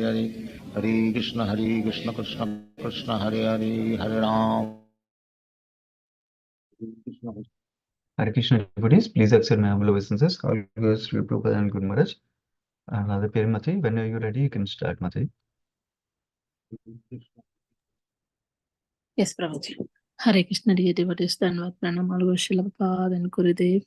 Hare Hare Krishna Krishna Krishna Hare Hare Hare Ram. Hare Krishna devotees, please accept my humble obeisances. All goes to Prabhupada and Good Maharaj. Another pair Mati, when are you ready? You can start, Mati. Yes, Prabhuji. Hare Krishna dear devotees, Dhanavad Pranamalu Shilapad and Gurudev.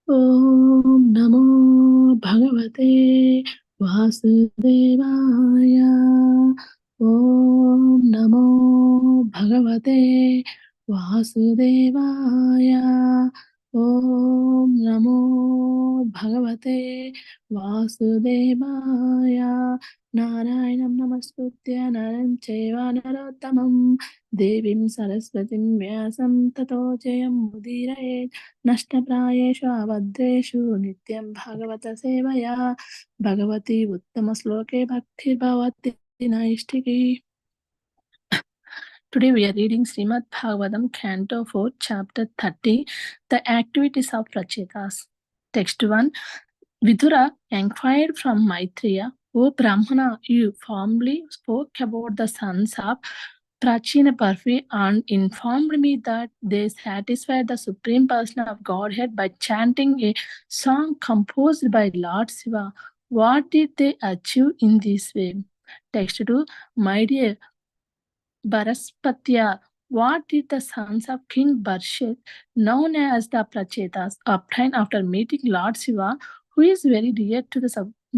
Om Namo Bhagavate Vasudevaya. Om Namo Bhagavate Vasudevaya. Om Namo Bhagavate Vasudevaya. Narayanam Namastutya Naram Cheva Narottamam Devim Saraswatim Vyasam Tato Jayam Mudirayet Nashtaprayeshu Avadreshu Nityam Bhagavata Sevaya Bhagavati Uttamasloke Bhakti Bhavati Naishtiki. Today we are reading Srimad Bhagavatam, Canto 4, Chapter 30, The Activities of Prachetas. Text 1. Vidura inquired from Maitreya, O Brahmana, you formerly spoke about the sons of Prachina Parvi and informed me that they satisfied the Supreme Person of Godhead by chanting a song composed by Lord Shiva. What did they achieve in this way? Text 2. My dear Baraspatya, what did the sons of King Barshit, known as the Prachetas, obtain after meeting Lord Shiva, who is very dear to the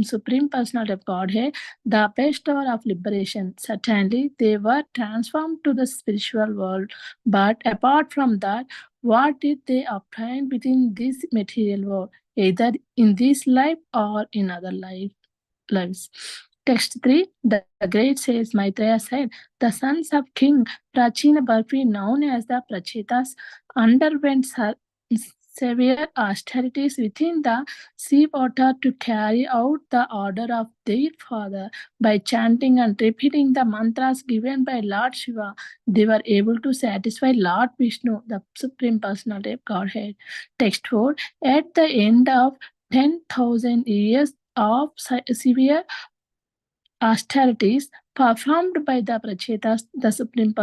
Supreme Personality of Godhead, the bestower of liberation? Certainly, they were transformed to the spiritual world. But apart from that, what did they obtain within this material world, either in this life or in other lives? Text 3. The great sage Maitreya said, the sons of King Prachina Barfi, known as the Prachetas, underwent severe austerities within the sea water to carry out the order of their father. By chanting and repeating the mantras given by Lord Shiva, they were able to satisfy Lord Vishnu, the Supreme Personality of Godhead. Text 4. At the end of 10,000 years of severe austerities performed by the Prachetas, the Supreme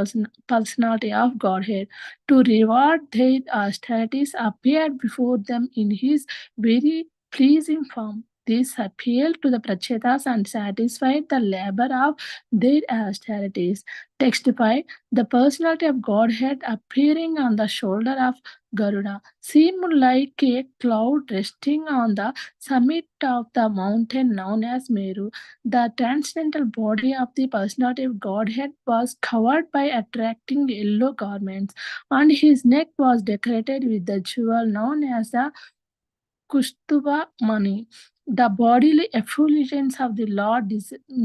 Personality of Godhead, to reward their austerities, appeared before them in his very pleasing form. This appealed to the Prachetas and satisfied the labor of their austerities. Text 5. The personality of Godhead appearing on the shoulder of Garuda seemed like a cloud resting on the summit of the mountain known as Meru. The transcendental body of the personality of Godhead was covered by attracting yellow garments, and his neck was decorated with the jewel known as the Kustuba Mani. The bodily effulgence of the Lord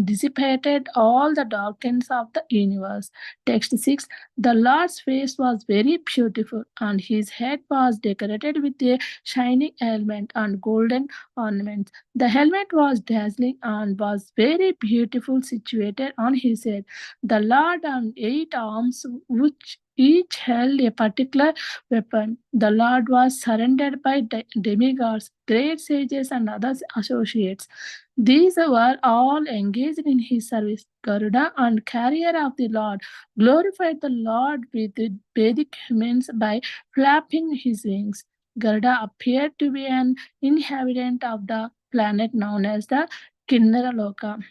dissipated all the darkness of the universe. Text 6. The Lord's face was very beautiful, and his head was decorated with a shining helmet and golden ornaments. The helmet was dazzling and was very beautiful, situated on his head. The Lord had 8 arms, which each held a particular weapon. The Lord was surrounded by demigods, great sages, and other associates. These were all engaged in his service. Garuda, and carrier of the Lord, glorified the Lord with the Vedic hymns by flapping his wings. Garuda appeared to be an inhabitant of the planet known as the Kinnara Loka.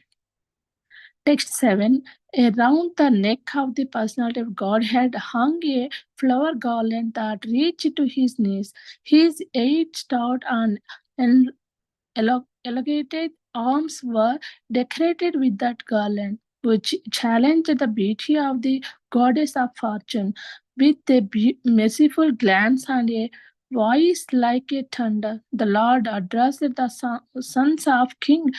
Text 7. Around the neck of the personality of Godhead hung a flower garland that reached to his knees. His 8 stout and elongated arms were decorated with that garland, which challenged the beauty of the goddess of fortune. With a merciful glance and a voice like a thunder, the Lord addressed the sons of King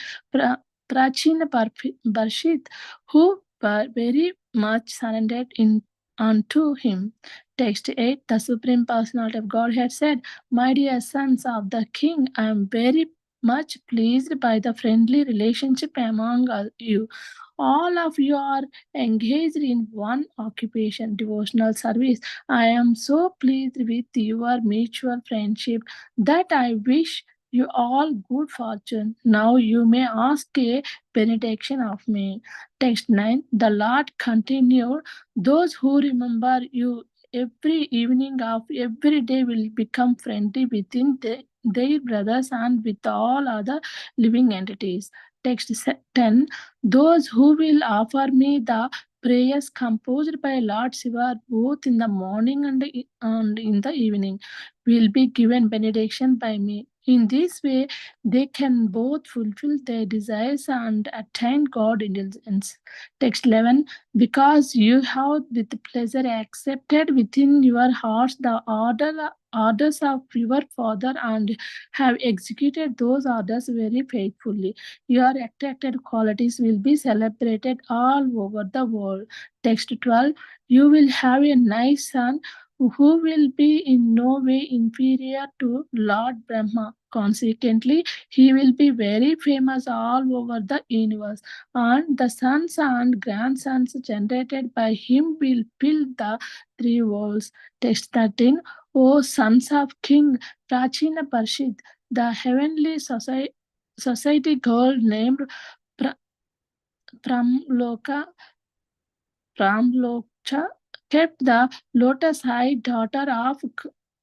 Prachina Barshit, who were very much surrendered unto him. Text 8. The Supreme Personality of Godhead said, my dear sons of the King, I am very much pleased by the friendly relationship among you. All of you are engaged in one occupation, devotional service. I am so pleased with your mutual friendship that I wish you all good fortune. Now you may ask a benediction of me. Text 9. The Lord continued, those who remember you every evening of every day will become friendly within their brothers and with all other living entities. Text 10. Those who will offer me the prayers composed by Lord Shiva both in the morning and in the evening will be given benediction by me. In this way, they can both fulfill their desires and attain God indulgence. Text 11. Because you have with pleasure accepted within your hearts the orders of your Father and have executed those orders very faithfully, your attracted qualities will be celebrated all over the world. Text 12. You will have a nice son who will be in no way inferior to Lord Brahma. Consequently, he will be very famous all over the universe, and the sons and grandsons generated by him will fill the three worlds. Text 13. O sons of King Prachina Parshit, the heavenly society girl named Pra- Pramloka Pramlocha kept the lotus-eyed daughter of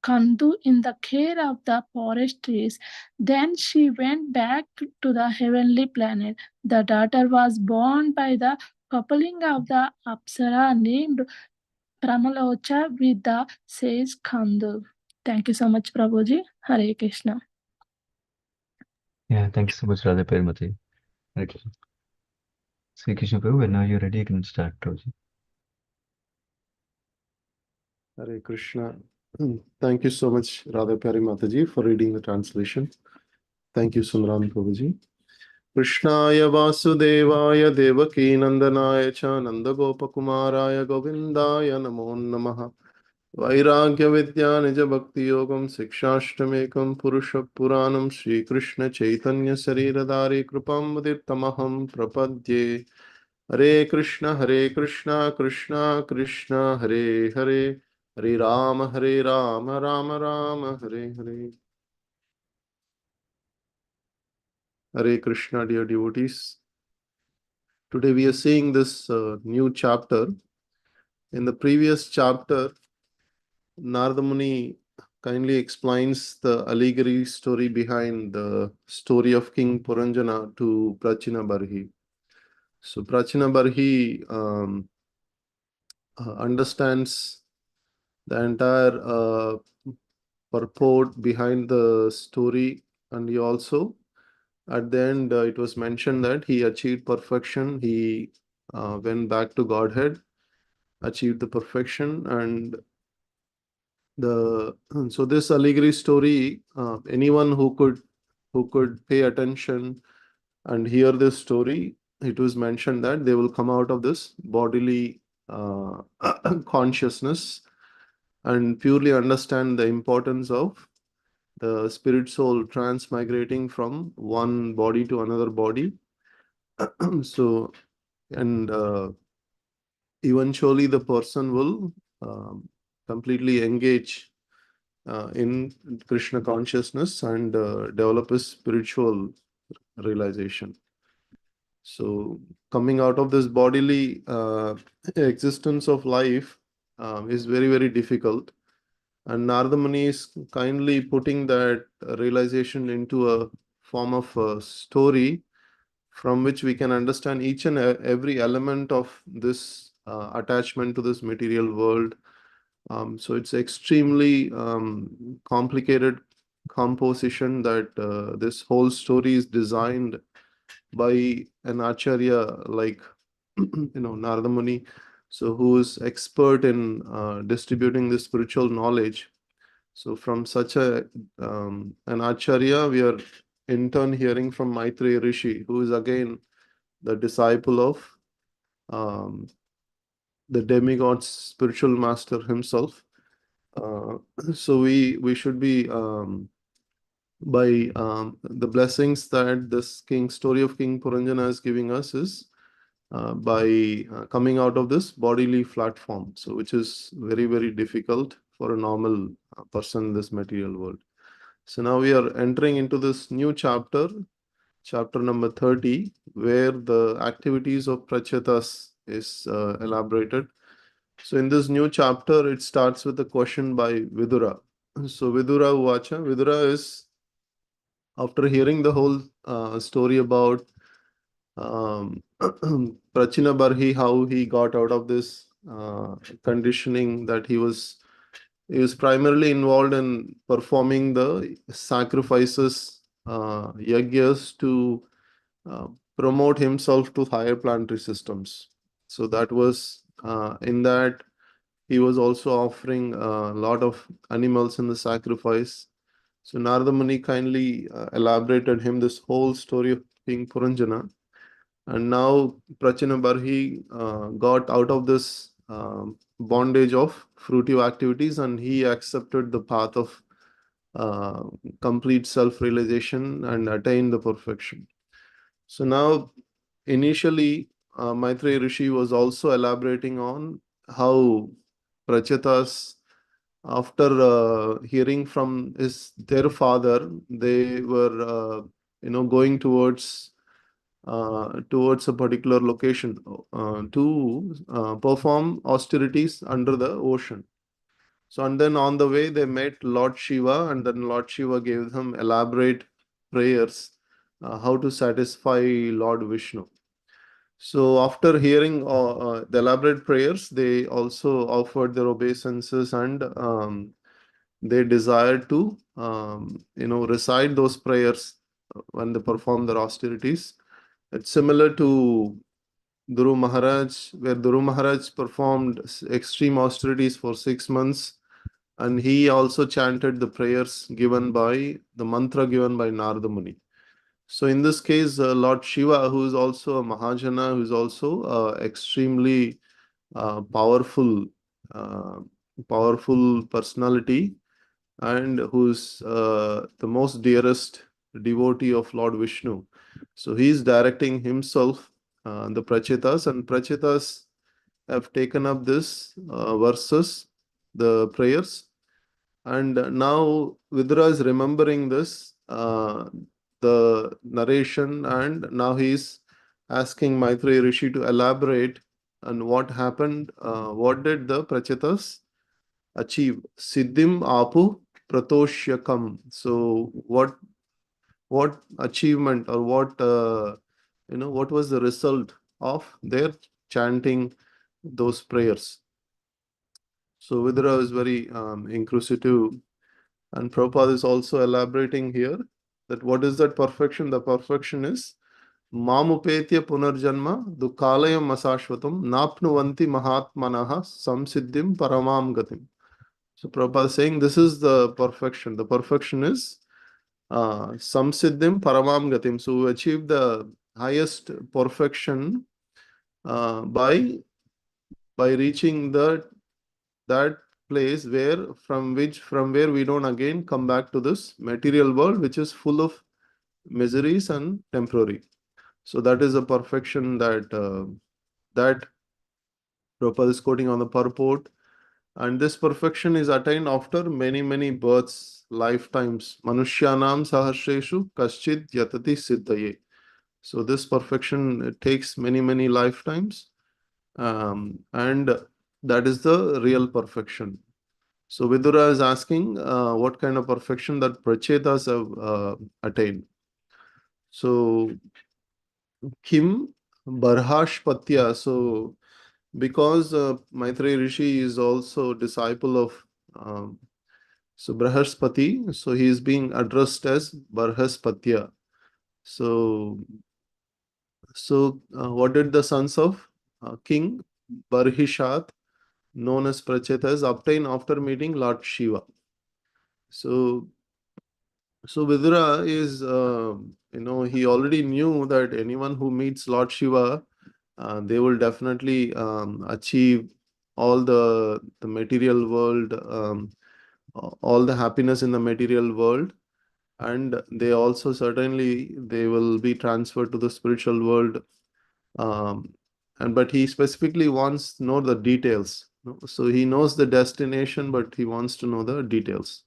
Kandu in the care of the forest trees. Then she went back to the heavenly planet. The daughter was born by the coupling of the Apsara named Pramalocha with the sage Kandu. Thank you so much, Prabhuji. Hare Krishna. Yeah, thank you so much, Radha Perimati. Hare Krishna. Sri Krishna Prabhu, when are you ready, you can start, Prabhuji. Hare Krishna. Thank you so much, Radha Pyari Mataji, for reading the translation. Thank you, Sunram Prabhuji. Krishnaya Vasudevaya Devaki Nandanaya Cha Nandagopakumaraya Govindaya Namo Namaha Vairagya Vidya Nija Bhakti Yogam Sikshashtamekam Purusha Puranam Sri Krishna Chaitanya Sariradari Krupam Mudirtamaham Prapadye Hare Krishna Krishna Krishna Hare Hare Hare Rama Rama Rama Hare Hare. Hare Krishna, dear devotees. Today we are seeing this new chapter. In the previous chapter, Narada Muni kindly explains the allegory story behind the story of King Puranjana to Prachina Barhi. So Prachina Barhi understands the entire purport behind the story, and he also, at the end, it was mentioned that he achieved perfection. He went back to Godhead, achieved the perfection, and so this allegory story, anyone who could pay attention and hear this story, it was mentioned that they will come out of this bodily consciousness and purely understand the importance of the spirit soul transmigrating from one body to another body. So, and eventually the person will completely engage in Krishna consciousness and develop a spiritual realization. So coming out of this bodily existence of life is very, very difficult. And Narada Muni is kindly putting that realization into a form of a story from which we can understand each and every element of this attachment to this material world. So it's extremely complicated composition that this whole story is designed by an acharya like Narada Muni, so who is expert in distributing this spiritual knowledge. So from such an acharya, we are in turn hearing from Maitreya Rishi, who is again the disciple of the demigod's spiritual master himself. So we should be by the blessings that this story of King Puranjana is giving us is by coming out of this bodily flat form, so which is very, very difficult for a normal person in this material world. So now we are entering into this new chapter, chapter number 30, where the activities of Prachetas is elaborated. So in this new chapter, it starts with a question by Vidura. So Vidura Uvacha, Vidura is, after hearing the whole story about Prachina Barhi, how he got out of this conditioning, that he was primarily involved in performing the sacrifices, yagyas, to uh, promote himself to higher planetary systems. So that was in that he was also offering a lot of animals in the sacrifice. So Narada Muni kindly elaborated him this whole story of King Puranjana. And now Prachina Barhi got out of this bondage of fruitive activities, and he accepted the path of uh, complete self-realization and attained the perfection. So now, initially, Maitreya Rishi was also elaborating on how Prachetas, after hearing from their father, they were going towards a particular location to perform austerities under the ocean. So, and then on the way, they met Lord Shiva, and then Lord Shiva gave them elaborate prayers how to satisfy Lord Vishnu. So, after hearing the elaborate prayers, they also offered their obeisances, and they desired to, recite those prayers when they perform their austerities. It's similar to Dhruv Maharaj, where Dhruv Maharaj performed extreme austerities for 6 months, and he also chanted the prayers given by the mantra given by Narada Muni. So in this case, Lord Shiva, who is also a Mahajana, who is also extremely powerful, uh, powerful personality, and who's the most dearest devotee of Lord Vishnu. So he is directing himself, the Prachetas, and Prachetas have taken up this verses, the prayers. And now Vidura is remembering this, the narration, and now he is asking Maitreya Rishi to elaborate on what happened, what did the Prachetas achieve. Siddhim Apu Pratoshyakam. So what achievement, or what was the result of their chanting those prayers? So Vidura is very inquisitive, and Prabhupada is also elaborating here that what is that perfection? The perfection is Mamupetya Punarjanma Dukkalayam Masashvatam Napnuvanti Mahatmanaha Samsiddhim Paramam Gatim. So Prabhupada is saying this is the perfection. The perfection is Samsiddhim Paramam Gatim. So we achieve the highest perfection by reaching that place from where we don't again come back to this material world, which is full of miseries and temporary. So that is a perfection that Prabhupada is quoting on the purport. And this perfection is attained after many births, lifetimes. Manushyanam sahasreshu kaschid yatati siddhaye. So this perfection takes many lifetimes, and that is the real perfection. So Vidura is asking what kind of perfection that Prachetas have attained. So Kim Barhashpatya. So because Maitreya Rishi is also disciple of so Brahaspati, so he is being addressed as Barhaspatya. So what did the sons of King Barhishat, known as Prachetas, obtain after meeting Lord Shiva? So Vidura is, he already knew that anyone who meets Lord Shiva, they will definitely achieve all the material world, all the happiness in the material world, and they also certainly they will be transferred to the spiritual world. But he specifically wants to know the details. So he knows the destination, but he wants to know the details.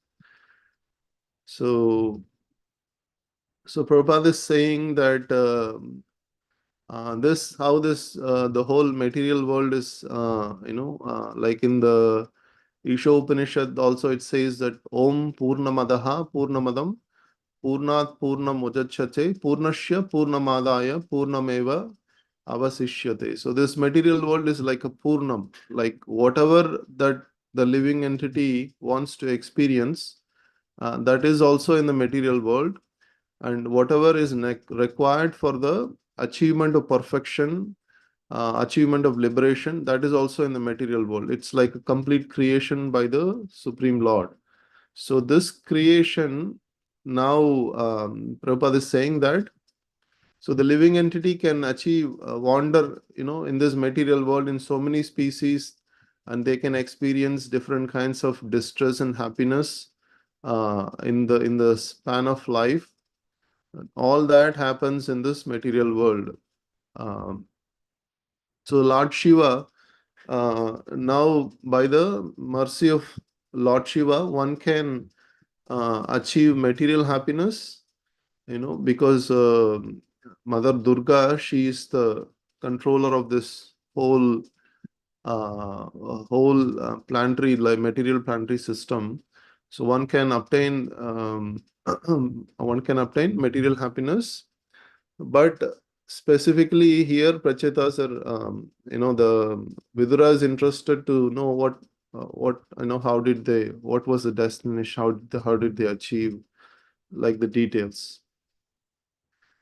So Prabhupada is saying that the whole material world is, like in the Isha Upanishad also it says that Om Purnamadaha Purnamadam Purnat Purnam Mujachyate Purnashya Purnamadaya Purnameva Avasishyate. So this material world is like a Purnam, like whatever that the living entity wants to experience, that is also in the material world, and whatever is required for the achievement of perfection, achievement of liberation, that is also in the material world. It's like a complete creation by the Supreme Lord. So this creation now, Prabhupada is saying that so the living entity can achieve wander, in this material world in so many species, and they can experience different kinds of distress and happiness in the span of life. All that happens in this material world. So Lord Shiva, now by the mercy of Lord Shiva, one can achieve material happiness, because Mother Durga, she is the controller of this whole planetary, like material planetary system. So one can obtain material happiness, but specifically here Prachetas are, the Vidura is interested to know what what was the destination, how did they achieve, like the details.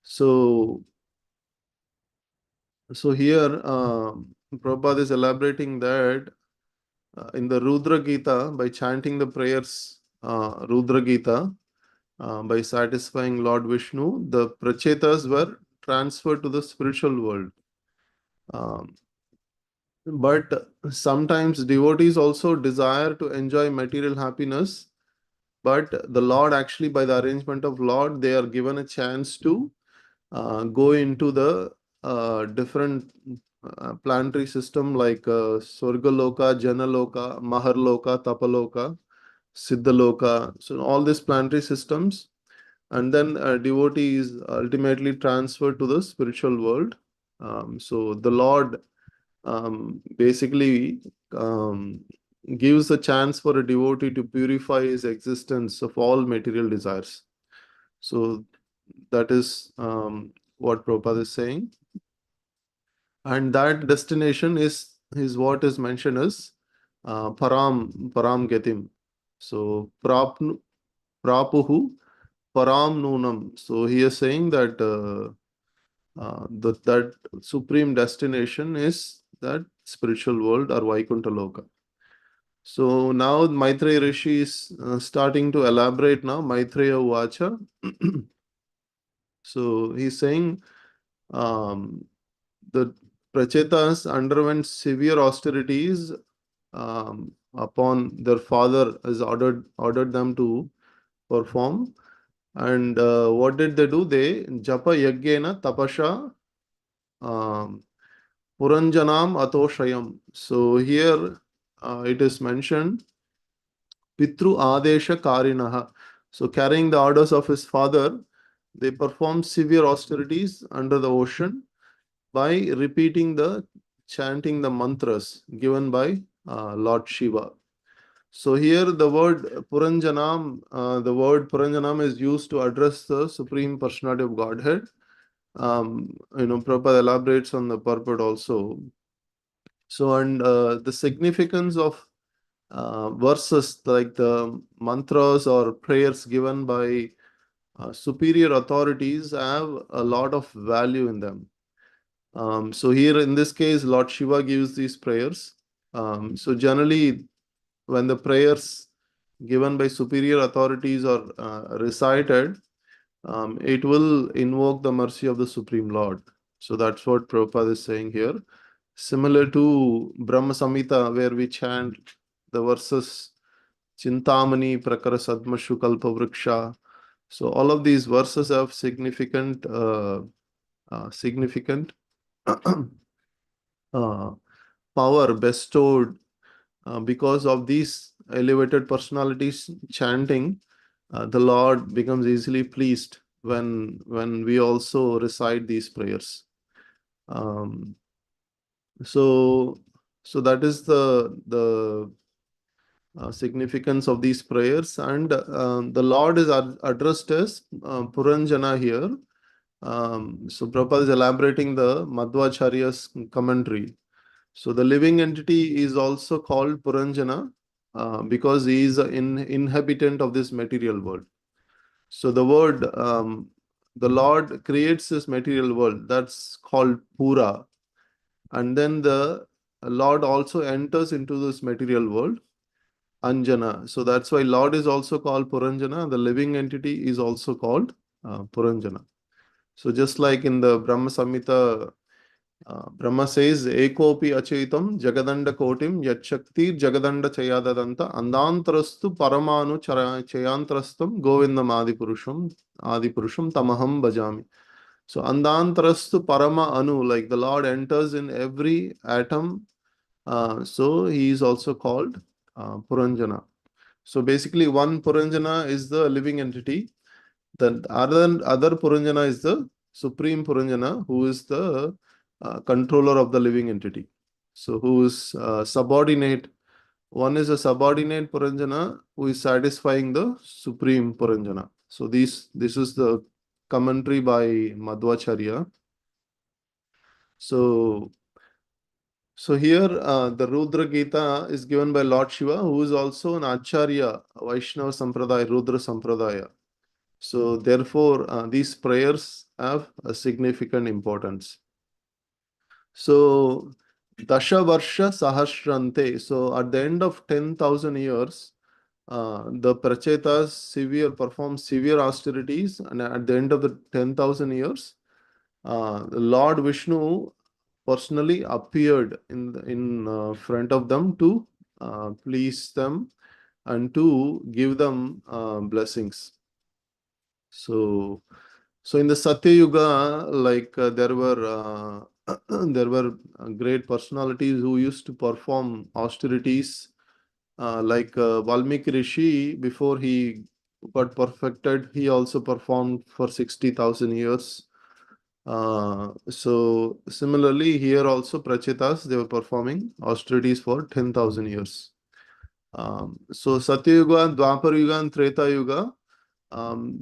So here Prabhupada is elaborating that in the Rudra Gita, by chanting the prayers, Rudra Gita, by satisfying Lord Vishnu, the Prachetas were transferred to the spiritual world. But sometimes devotees also desire to enjoy material happiness, but the Lord, actually by the arrangement of Lord, they are given a chance to go into the different planetary system like Swargaloka, Janaloka, Maharloka, Tapaloka, Siddhaloka. So all these planetary systems, and then a devotee is ultimately transferred to the spiritual world. So the Lord basically gives a chance for a devotee to purify his existence of all material desires. So that is what Prabhupada is saying. And that destination is what is mentioned as Param Gatim. So Prapuhu Param Nunam. So he is saying that that supreme destination is that spiritual world or Vaikuntha Loka. So now Maitreya Rishi is starting to elaborate now. Maitreya Vacha. So he's saying the Prachetas underwent severe austerities upon their father has ordered them to perform. And what did they do? They japa yagyena tapasha puranjanam atoshayam. So here it is mentioned pitru adesha karinaha. So carrying the orders of his father, they performed severe austerities under the ocean by chanting the mantras given by Lord Shiva. So here the word Puranjanam is used to address the Supreme Personality of Godhead. Prabhupada elaborates on the purport also. So, and the significance of verses like the mantras or prayers given by superior authorities have a lot of value in them. So here in this case, Lord Shiva gives these prayers. So generally, when the prayers given by superior authorities are recited, it will invoke the mercy of the Supreme Lord. So that's what Prabhupada is saying here. Similar to Brahma Samhita, where we chant the verses Chintamani Prakara Sadmashu Kalpa Vriksha. So all of these verses have significant power bestowed because of these elevated personalities chanting. the Lord becomes easily pleased when we also recite these prayers. So that is the significance of these prayers, and the Lord is addressed as Puranjana here. So Prabhupada is elaborating the Madhvacharya's commentary. So the living entity is also called Puranjana because he is an inhabitant of this material world. So the word, the Lord creates this material world, that's called Pura. And then the Lord also enters into this material world, Anjana. So that's why Lord is also called Puranjana. The living entity is also called Puranjana. So just like in the Brahma Samhita, Brahma says, Ekopi Achitam Jagadanda Kotim Yachakti Jagadanda Chayadadanta Andantarastu Paramanu Chayantrastam Govindam Adipurusham Tamaham Bhajami. So Andantarastu Parama Anu, like the Lord enters in every atom. So he is also called Puranjana. So basically one Puranjana is the living entity. The other Puranjana is the Supreme Puranjana, who is the controller of the living entity. So who is subordinate. One is a subordinate Puranjana who is satisfying the Supreme Puranjana. So this is the commentary by Madhvacharya. So here the Rudra Gita is given by Lord Shiva, who is also an Acharya, Vaishnava Sampradaya, Rudra Sampradaya. So therefore, these prayers have a significant importance. So Dasha Varsha Sahasrante. So at the end of 10,000 years, the Prachetas perform severe austerities, and at the end of the 10,000 years, Lord Vishnu personally appeared in front of them to please them and to give them blessings. So in the Satya Yuga, like there were great personalities who used to perform austerities, like Valmiki Rishi. Before he got perfected, he also performed for 60,000 years. So similarly, here also Prachetas, they were performing austerities for 10,000 years. So Satya Yuga, Dwapar Yuga and Treta Yuga,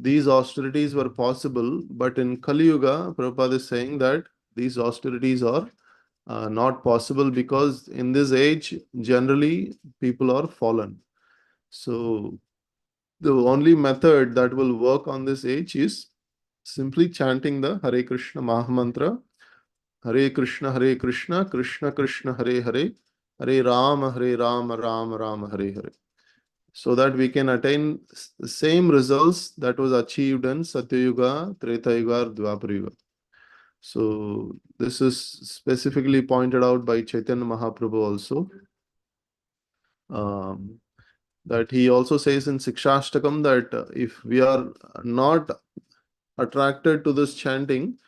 these austerities were possible, but in Kali Yuga, Prabhupada is saying that these austerities are not possible because in this age, generally, people are fallen. So the only method that will work on this age is simply chanting the Hare Krishna Mahamantra, Hare Krishna, Krishna Krishna, Hare Hare, Hare Rama, Rama Rama, Hare Hare. So that we can attain the same results that was achieved in Satya Yuga, Treta Yuga, or Dwapar Yuga. So this is specifically pointed out by Chaitanya Mahaprabhu also. That he also says in Sikshashtakam that if we are not attracted to this chanting,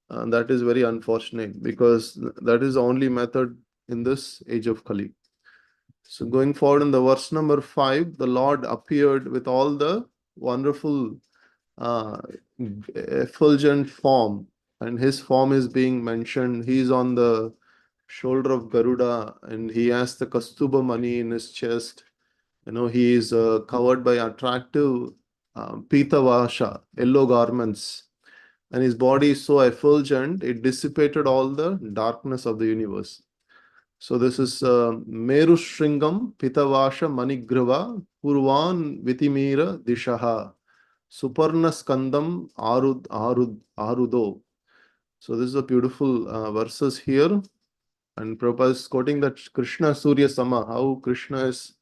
that is very unfortunate, because that is the only method in this age of Kali. So going forward in the verse number 5, the Lord appeared with all the wonderful effulgent form, and his form is being mentioned. He is on the shoulder of Garuda, and he has the Kastuba mani in his chest. He is covered by attractive Pitavasha, yellow garments, and his body is so effulgent, it dissipated all the darkness of the universe. So this is Meru Shringam Pitavasha Manigrava Purvan Vitimira Dishaha Suparna Skandam Arudo. So this is a beautiful verses here, and Prabhupada is quoting that Krishna Surya Sama, how Krishna is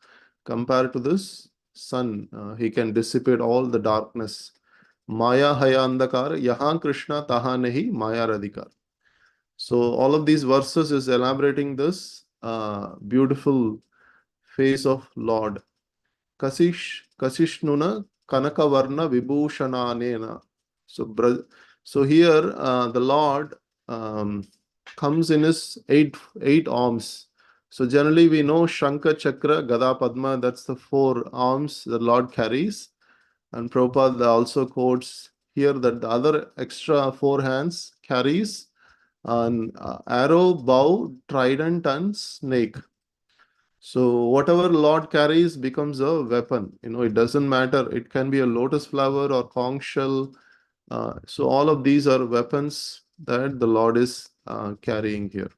compared to this sun. He can dissipate all the darkness. Maya Haya Andakar Yahan Krishna Taha Nahi Maya Radhikar. So all of these verses is elaborating this beautiful face of Lord. Kasishnuna Kanakavarna Vibhushananena. So here the Lord comes in his eight arms. So generally we know Shankha, Chakra, Gada, Padma, that's the 4 arms the Lord carries. And Prabhupada also quotes here that the other extra 4 hands carries an arrow, bow, trident, and snake. So whatever Lord carries becomes a weapon. It doesn't matter. It can be a lotus flower or conch shell. So all of these are weapons that the Lord is carrying here.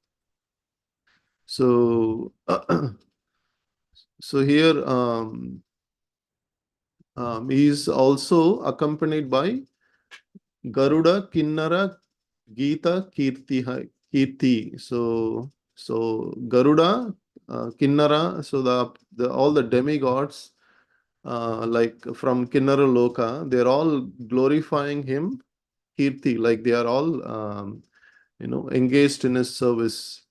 So, so here he is also accompanied by Garuda, Kinnara, Gita, Kirti. So Garuda, Kinnara. So all the demigods, like from Kinnara Loka, they're all glorifying him, Kirti, like they are all engaged in his service,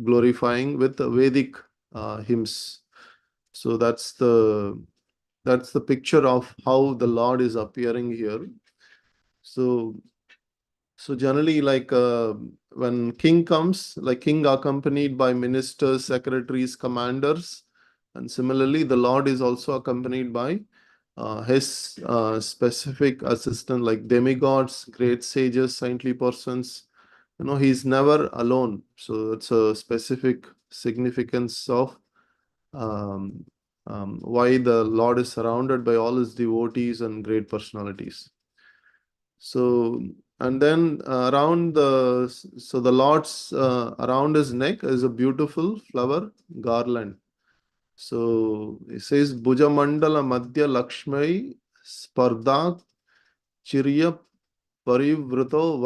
glorifying with the Vedic hymns. So that's the picture of how the Lord is appearing here. So generally, like when king comes, like king accompanied by ministers, secretaries, commanders, and similarly the Lord is also accompanied by his specific assistant, like demigods, great sages, saintly persons. He's never alone. So it's a specific significance of why the Lord is surrounded by all his devotees and great personalities. So, and then around the Lord's around his neck is a beautiful flower garland. So it says Bhuja Mandala Madhya Lakshmi Spardha Chirya Parivruto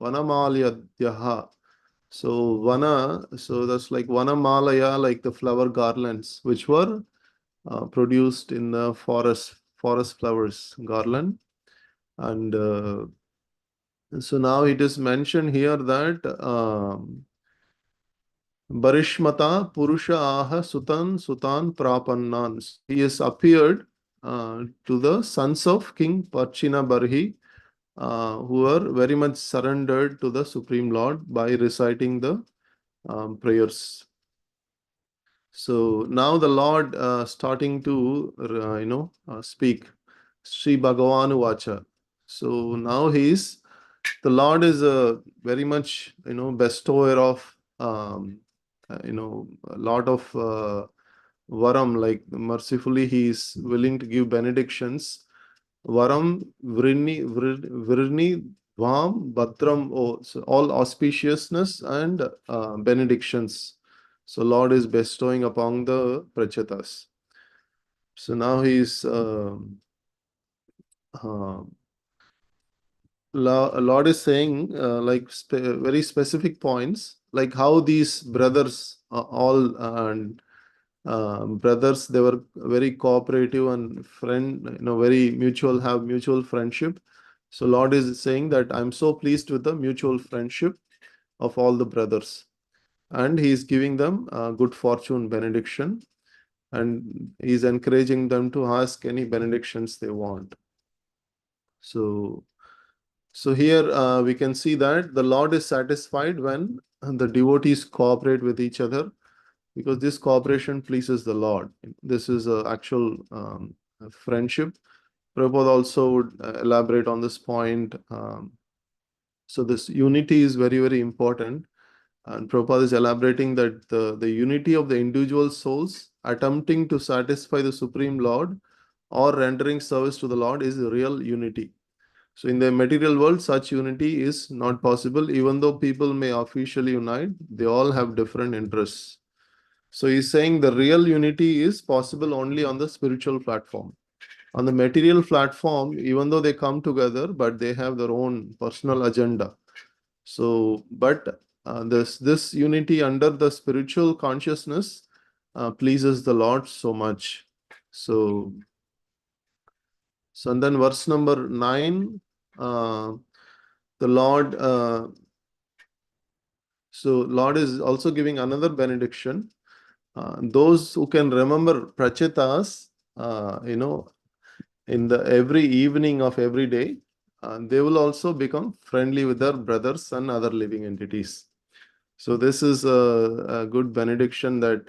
Vanamalyadyaha. So so that's like Vanamalaya, like the flower garlands, which were produced in the forest flowers garland. And so now it is mentioned here that Barishmata Purusha Aha Sutan Prapannan. He has appeared to the sons of King Parchina Barhi, who are very much surrendered to the Supreme Lord by reciting the prayers. So now the Lord starting to speak Sri Bhagavanu Vacha. So now the Lord is a very much bestower of a lot of varam, like mercifully he is willing to give benedictions. Varam Vrini Vam Bhatram, so all auspiciousness and benedictions. So Lord is bestowing upon the Prachetas. So now he is Lord is saying like very specific points, like how these brothers all and brothers, they were very cooperative and very have mutual friendship. So Lord is saying that I'm so pleased with the mutual friendship of all the brothers, and he is giving them good fortune benediction, and he's encouraging them to ask any benedictions they want. So here we can see that the Lord is satisfied when the devotees cooperate with each other, because this cooperation pleases the Lord. This is an actual friendship. Prabhupada also would elaborate on this point. So this unity is very, very important. And Prabhupada is elaborating that the unity of the individual souls attempting to satisfy the Supreme Lord or rendering service to the Lord is real unity. So in the material world, such unity is not possible. Even though people may officially unite, they all have different interests. So he's saying the real unity is possible only on the spiritual platform. On the material platform, even though they come together, but they have their own personal agenda. So, but this unity under the spiritual consciousness pleases the Lord so much. So and then verse number 9, the Lord. So Lord is also giving another benediction. Those who can remember Prachetas, in the every evening of every day, they will also become friendly with their brothers and other living entities. So this is a good benediction, that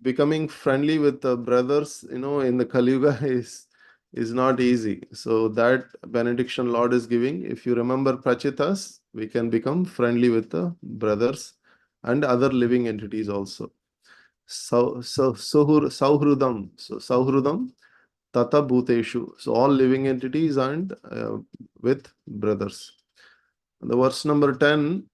becoming friendly with the brothers, in the Kali Yuga is is not easy. So that benediction Lord is giving. If you remember Prachitas, we can become friendly with the brothers and other living entities also. Sauhrudam. So Sauhrudam Tata Bhuteshu. So all living entities and with brothers. The verse number 10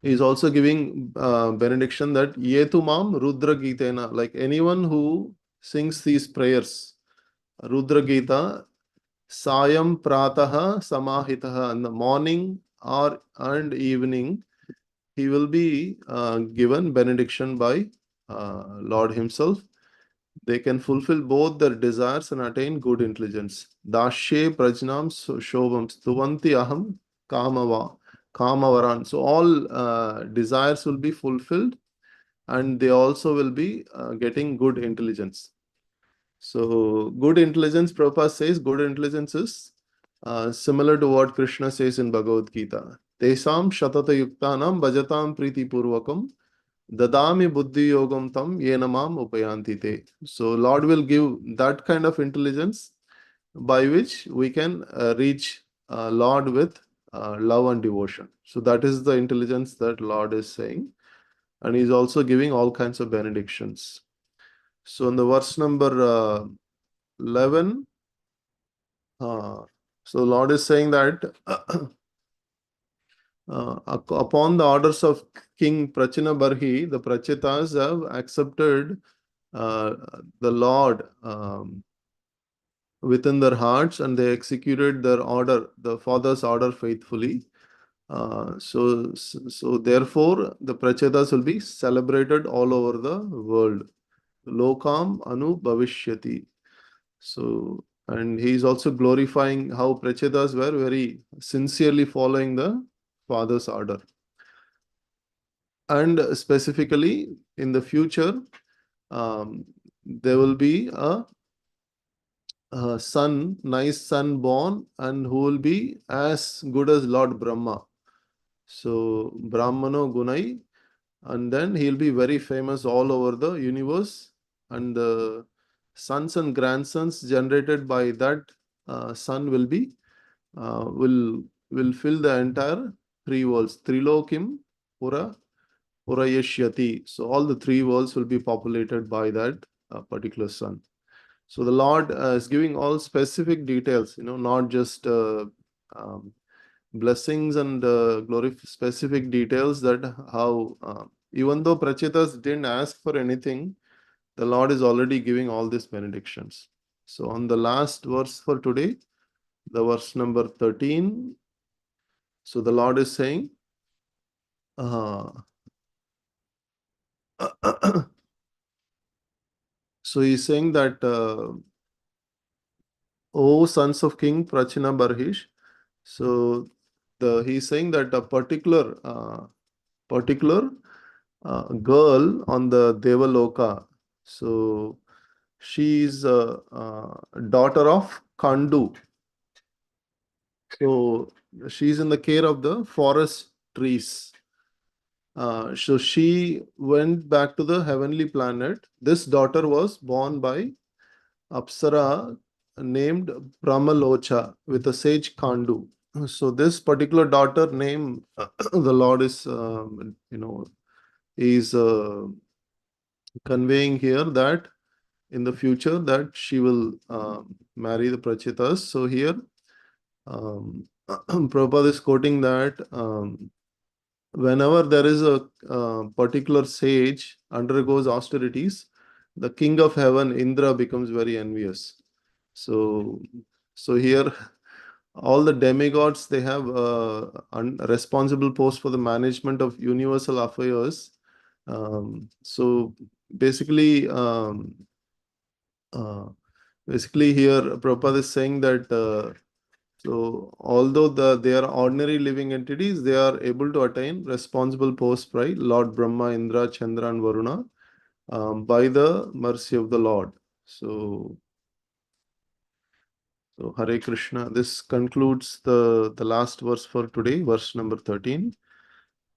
is also giving benediction that Yetu Mam Rudra Gitena, like anyone who sings these prayers, Rudra Gita, Sayam Prataha Samahitaha, in the morning or and evening, he will be given benediction by Lord Himself. They can fulfill both their desires and attain good intelligence. Dashe Prajnam Shobham Stuvanti Aham Kamavaran. So all desires will be fulfilled and they also will be getting good intelligence. So good intelligence, Prabhupada says, good intelligence is similar to what Krishna says in Bhagavad Gita. Tesam shatata yuktanam bhajatam priti purvakam dadami buddhi yogam tam yenamam upayanti te. So Lord will give that kind of intelligence by which we can reach Lord with love and devotion. So that is the intelligence that Lord is saying. And He's also giving all kinds of benedictions. So in the verse number 11, so Lord is saying that upon the orders of King Prachina Barhi, the Prachitas have accepted the Lord within their hearts and they executed their order, the father's order faithfully. So therefore, the Prachitas will be celebrated all over the world. Lokam Anu Bhavishyati. So, and he is also glorifying how Prachitas were very sincerely following the father's order. And specifically in the future, there will be a son, nice son born, and who will be as good as Lord Brahma. So, Brahmano Gunai, and then he'll be very famous all over the universe. And the sons and grandsons generated by that son will be will fill the entire three worlds. Trilokim Purayashyati. So all the three worlds will be populated by that particular son. So the Lord is giving all specific details, not just blessings and specific details that how, even though Prachitas didn't ask for anything, the Lord is already giving all these benedictions. So on the last verse for today, the verse number 13, so the Lord is saying, so he's saying that, O sons of King Prachina Barhish, so he's saying that a particular girl on the Devaloka, so she's a daughter of Kandu. So she's in the care of the forest trees. So she went back to the heavenly planet. This daughter was born by Apsara named Brahmalocha with a sage Kandu. So this particular daughter name, the Lord is, is conveying here that in the future that she will marry the Prachitas. So here, Prabhupada is quoting that whenever there is a particular sage undergoes austerities, the king of heaven, Indra, becomes very envious. So here, all the demigods, they have a responsible post for the management of universal affairs. So basically, here Prabhupada is saying that so although they are ordinary living entities, they are able to attain responsible posts by Lord Brahma, Indra, Chandra, and Varuna by the mercy of the Lord. So Hare Krishna. This concludes the last verse for today, verse number 13.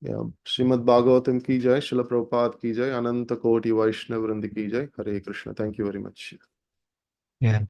Yeah. Srimad Bhagavatam ki jai, Srila Prabhupada ki jai, Ananta Koti Vaishnav Vrindi ki jai. Hare Krishna. Thank you very much. Yeah.